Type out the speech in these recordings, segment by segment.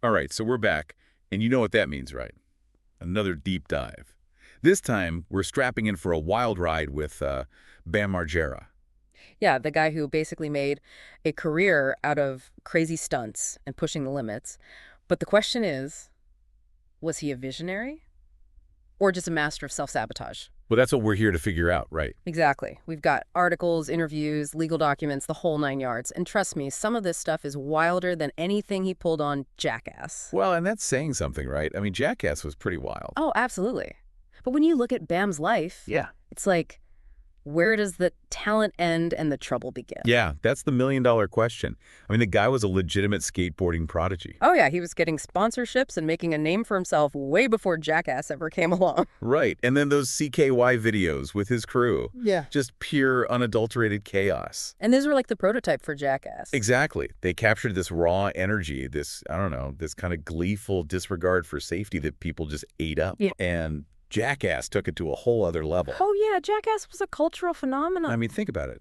All right, so we're back, and you know what that means, right? Another deep dive. This time, we're strapping in for a wild ride with Bam Margera. Yeah, the guy who basically made a career out of crazy stunts and pushing the limits. But the question is, was he a visionary or just a master of self-sabotage? Well, that's what we're here to figure out, right? Exactly. We've got articles, interviews, legal documents, the whole nine yards. And trust me, some of this stuff is wilder than anything he pulled on Jackass. Well, and that's saying something, right? I mean, Jackass was pretty wild. Oh, absolutely. But when you look at Bam's life, Yeah. it's like, where does the talent end and the trouble begin? Yeah, that's the million-dollar question. I mean, the guy was a legitimate skateboarding prodigy. Oh, yeah, he was getting sponsorships and making a name for himself way before Jackass ever came along. Right, and then those CKY videos with his crew. Yeah. Just pure, unadulterated chaos. And these were like the prototype for Jackass. Exactly. They captured this raw energy, this, I don't know, this kind of gleeful disregard for safety that people just ate up. Yeah. And Jackass took it to a whole other level. Oh, yeah, Jackass was a cultural phenomenon. I mean, think about it.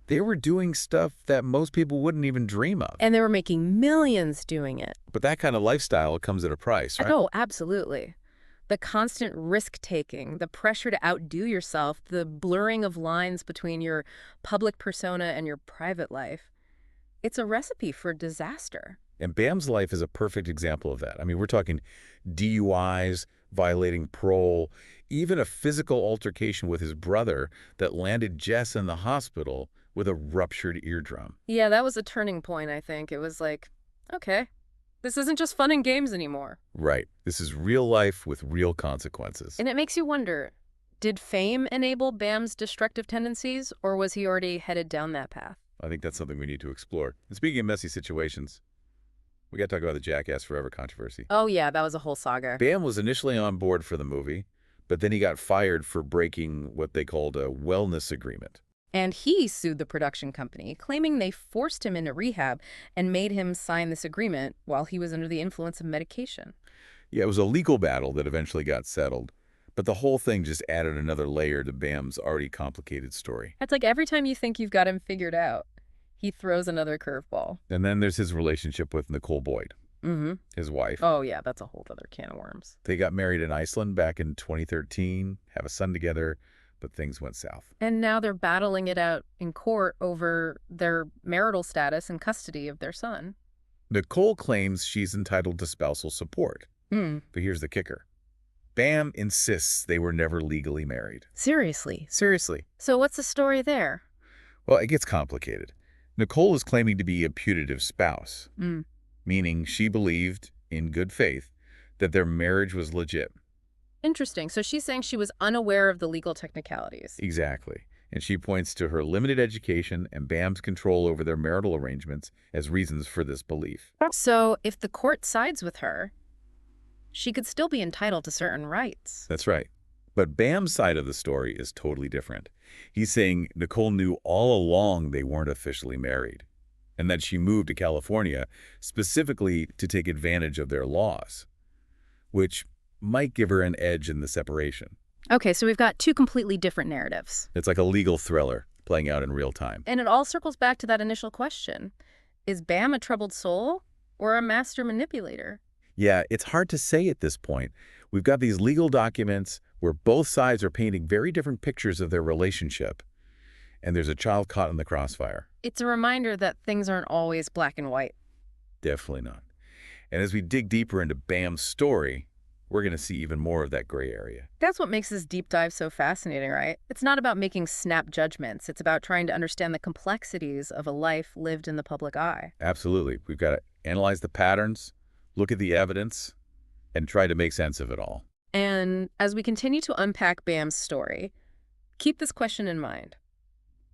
They were doing stuff that most people wouldn't even dream of. And they were making millions doing it. But that kind of lifestyle comes at a price, right? Oh, absolutely. The constant risk-taking, the pressure to outdo yourself, the blurring of lines between your public persona and your private life. It's a recipe for disaster. And Bam's life is a perfect example of that. I mean, we're talking DUIs, violating parole, even a physical altercation with his brother that landed Jess in the hospital with a ruptured eardrum. Yeah, that was a turning point, I think. It was like, okay, this isn't just fun and games anymore. Right. This is real life with real consequences. And it makes you wonder, did fame enable Bam's destructive tendencies, or was he already headed down that path? I think that's something we need to explore. And speaking of messy situations, we got to talk about the Jackass Forever controversy. Oh, yeah, that was a whole saga. Bam was initially on board for the movie, but then he got fired for breaking what they called a wellness agreement. And he sued the production company, claiming they forced him into rehab and made him sign this agreement while he was under the influence of medication. Yeah, it was a legal battle that eventually got settled, but the whole thing just added another layer to Bam's already complicated story. It's like every time you think you've got him figured out, he throws another curveball. And then there's his relationship with Nicole Boyd, his wife. Oh, yeah, that's a whole other can of worms. They got married in Iceland back in 2013, have a son together, but things went south. And now they're battling it out in court over their marital status and custody of their son. Nicole claims she's entitled to spousal support. But here's the kicker. Bam insists they were never legally married. Seriously. Seriously. So what's the story there? Well, it gets complicated. Nicole is claiming to be a putative spouse, meaning she believed, in good faith, that their marriage was legit. Interesting. So she's saying she was unaware of the legal technicalities. Exactly. And she points to her limited education and Bam's control over their marital arrangements as reasons for this belief. So if the court sides with her, she could still be entitled to certain rights. That's right. But Bam's side of the story is totally different. He's saying Nicole knew all along they weren't officially married, and that she moved to California specifically to take advantage of their laws, which might give her an edge in the separation. Okay, so we've got two completely different narratives. It's like a legal thriller playing out in real time. And it all circles back to that initial question. Is Bam a troubled soul or a master manipulator? Yeah, it's hard to say at this point. We've got these legal documents where both sides are painting very different pictures of their relationship, and there's a child caught in the crossfire. It's a reminder that things aren't always black and white. Definitely not. And as we dig deeper into Bam's story, we're going to see even more of that gray area. That's what makes this deep dive so fascinating, right? It's not about making snap judgments. It's about trying to understand the complexities of a life lived in the public eye. Absolutely. We've got to analyze the patterns, look at the evidence, and try to make sense of it all. And as we continue to unpack Bam's story, keep this question in mind.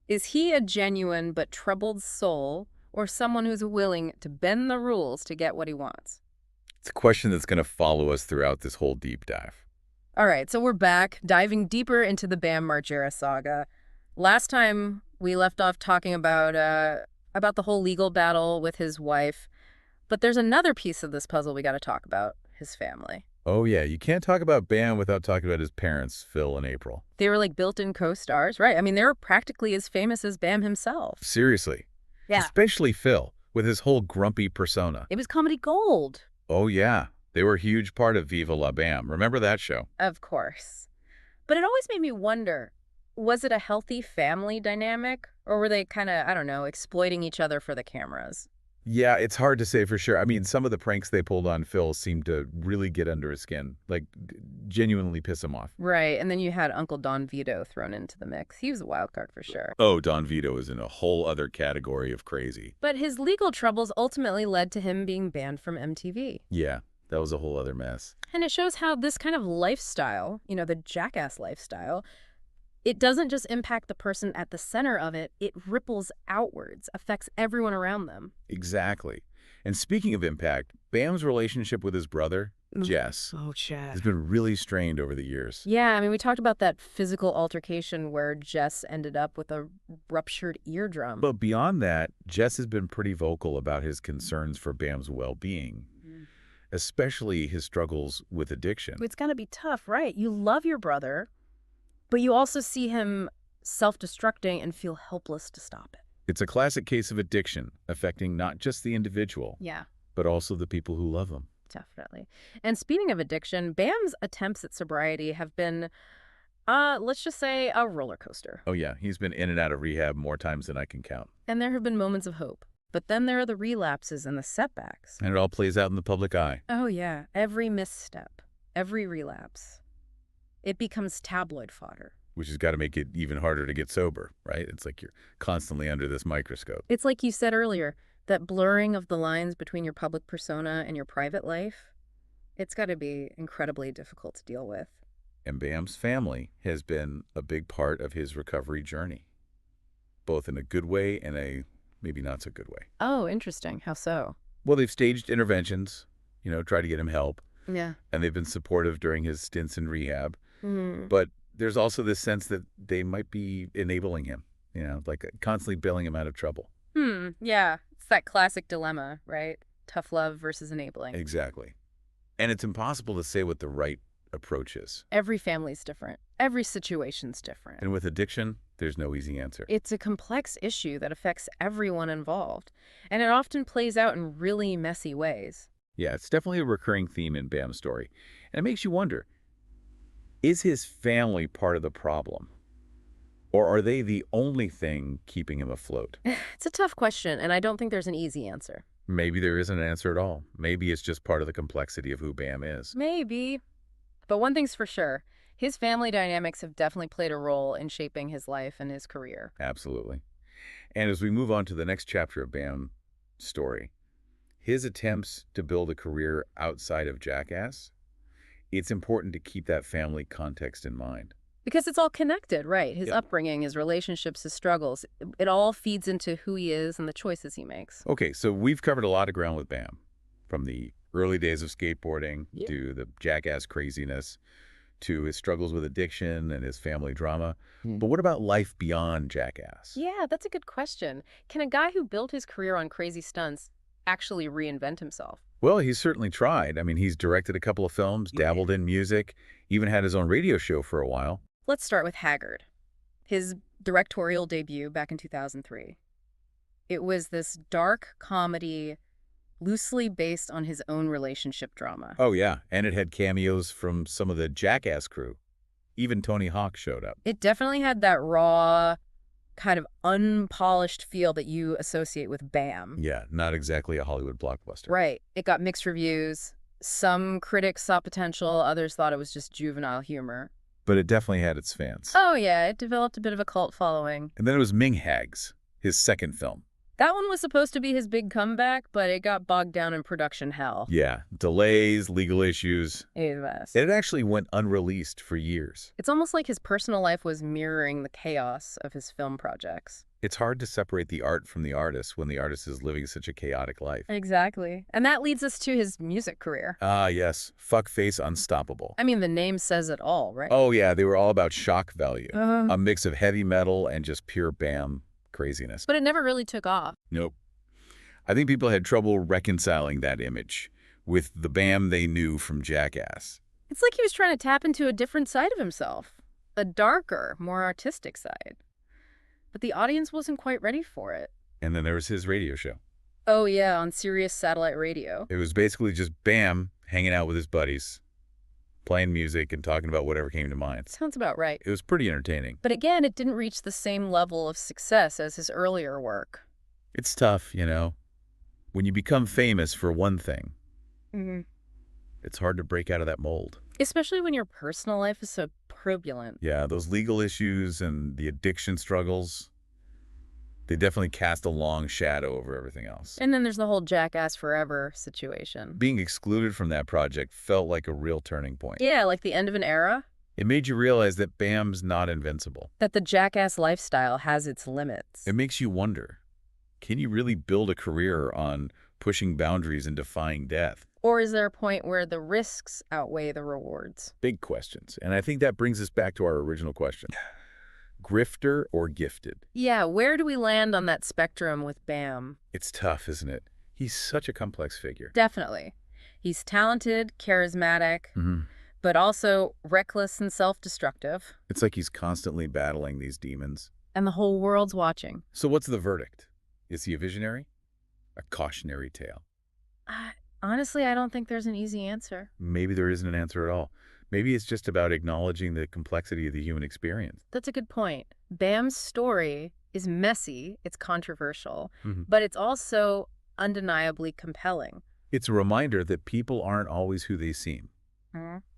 Is he a genuine but troubled soul, or someone who's willing to bend the rules to get what he wants? It's a question that's going to follow us throughout this whole deep dive. All right, so we're back, diving deeper into the Bam Margera saga. Last time, we left off talking about the whole legal battle with his wife. But there's another piece of this puzzle we got to talk about, his family. Oh, yeah. You can't talk about Bam without talking about his parents, Phil and April. They were like built-in co-stars, right? I mean, they were practically as famous as Bam himself. Seriously. Yeah. Especially Phil, with his whole grumpy persona. It was comedy gold. Oh, yeah. They were a huge part of Viva La Bam. Remember that show? Of course. But it always made me wonder, was it a healthy family dynamic? Or were they kind of, I don't know, exploiting each other for the cameras? Yeah, it's hard to say for sure. I mean, some of the pranks they pulled on Phil seemed to really get under his skin, like genuinely piss him off. Right, and then you had Uncle Don Vito thrown into the mix. He was a wild card for sure. Oh, Don Vito is in a whole other category of crazy. But his legal troubles ultimately led to him being banned from MTV. Yeah, that was a whole other mess. And it shows how this kind of lifestyle, the Jackass lifestyle, it doesn't just impact the person at the center of it, it ripples outwards, affects everyone around them. Exactly. And speaking of impact, Bam's relationship with his brother, Jess, Oh, Chad. has been really strained over the years. Yeah, I mean, we talked about that physical altercation where Jess ended up with a ruptured eardrum. But beyond that, Jess has been pretty vocal about his concerns for Bam's well-being, especially his struggles with addiction. It's going to be tough, right? You love your brother, but you also see him self-destructing and feel helpless to stop it. It's a classic case of addiction affecting not just the individual, Yeah, but also the people who love him. definitely. And speaking of addiction, Bam's attempts at sobriety have been, let's just say, a roller coaster. Oh yeah, he's been in and out of rehab more times than I can count. And there have been moments of hope. But then there are the relapses and the setbacks. And it all plays out in the public eye. Oh, yeah. Every misstep, every relapse, it becomes tabloid fodder. Which has got to make it even harder to get sober, right? It's like you're constantly under this microscope. It's like you said earlier, that blurring of the lines between your public persona and your private life, it's got to be incredibly difficult to deal with. And Bam's family has been a big part of his recovery journey, both in a good way and a maybe not so good way. Oh, interesting. How so? Well, they've staged interventions, try to get him help, Yeah. and they've been supportive during his stints in rehab. Hmm. But there's also this sense that they might be enabling him, like constantly bailing him out of trouble. Yeah. It's that classic dilemma, right? Tough love versus enabling. Exactly. And it's impossible to say what the right approach is. Every family's different. Every situation's different. And with addiction, there's no easy answer. It's a complex issue that affects everyone involved, and it often plays out in really messy ways. Yeah, it's definitely a recurring theme in Bam's story. And it makes you wonder, is his family part of the problem? Or are they the only thing keeping him afloat? It's a tough question, and I don't think there's an easy answer. Maybe there isn't an answer at all. Maybe it's just part of the complexity of who Bam is. Maybe. But one thing's for sure, his family dynamics have definitely played a role in shaping his life and his career. Absolutely. And as we move on to the next chapter of Bam's story, his attempts to build a career outside of Jackass, it's important to keep that family context in mind. Because it's all connected, right? His Yeah. upbringing, his relationships, his struggles, it all feeds into who he is and the choices he makes. Okay, so we've covered a lot of ground with Bam, from the early days of skateboarding to the Jackass craziness to his struggles with addiction and his family drama. But what about life beyond Jackass? Yeah, that's a good question. Can a guy who built his career on crazy stunts actually reinvent himself? Well, he's certainly tried. I mean, he's directed a couple of films, dabbled in music, even had his own radio show for a while. Let's start with Haggard, his directorial debut back in 2003. It was this dark comedy loosely based on his own relationship drama. Oh, yeah, and it had cameos from some of the Jackass crew. Even Tony Hawk showed up. It definitely had that raw, kind of unpolished feel that you associate with Bam. Yeah, not exactly a Hollywood blockbuster. Right. It got mixed reviews. Some critics saw potential, others thought it was just juvenile humor. But it definitely had its fans. Oh, yeah, it developed a bit of a cult following. And then it was Ming Hags, his second film. That one was supposed to be his big comeback, but it got bogged down in production hell. Yeah, delays, legal issues. It was. It actually went unreleased for years. It's almost like his personal life was mirroring the chaos of his film projects. It's hard to separate the art from the artist when the artist is living such a chaotic life. Exactly. And that leads us to his music career. Ah, yes. Fuckface Unstoppable. I mean, the name says it all, right? Oh, yeah, they were all about shock value. Uh, A mix of heavy metal and just pure Bam craziness. but it never really took off. Nope. I think people had trouble reconciling that image with the Bam they knew from Jackass. It's like he was trying to tap into a different side of himself, a darker, more artistic side. But the audience wasn't quite ready for it. And then there was his radio show. Oh, yeah, on Sirius satellite radio. It was basically just Bam hanging out with his buddies, playing music and talking about whatever came to mind. Sounds about right. It was pretty entertaining. But again, it didn't reach the same level of success as his earlier work. It's tough, you know. When you become famous for one thing, Mm-hmm. it's hard to break out of that mold. Especially when your personal life is so turbulent. Yeah, those legal issues and the addiction struggles, they definitely cast a long shadow over everything else. And then there's the whole Jackass Forever situation. Being excluded from that project felt like a real turning point. Yeah, like the end of an era. It made you realize that Bam's not invincible. That the Jackass lifestyle has its limits. It makes you wonder, can you really build a career on pushing boundaries and defying death? Or is there a point where the risks outweigh the rewards? Big questions. And I think that brings us back to our original question. Grifter or gifted? Yeah, where do we land on that spectrum with Bam? It's tough, isn't it? He's such a complex figure. Definitely. He's talented, charismatic, but also reckless and self-destructive. It's like he's constantly battling these demons. And the whole world's watching. So what's the verdict? Is he a visionary? A cautionary tale? Honestly, I don't think there's an easy answer. Maybe there isn't an answer at all. Maybe it's just about acknowledging the complexity of the human experience. That's a good point. Bam's story is messy, it's controversial, Mhm. but it's also undeniably compelling. It's a reminder that people aren't always who they seem,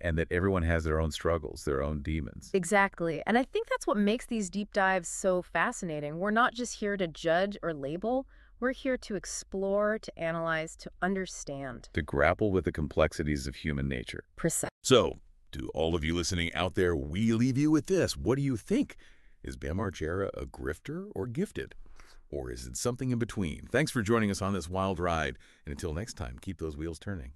and that everyone has their own struggles, their own demons. Exactly. And I think that's what makes these deep dives so fascinating. We're not just here to judge or label. We're here to explore, to analyze, to understand. To grapple with the complexities of human nature. Precise. So, to all of you listening out there, we leave you with this. What do you think? Is Bam Margera a grifter or gifted? Or is it something in between? Thanks for joining us on this wild ride. And until next time, keep those wheels turning.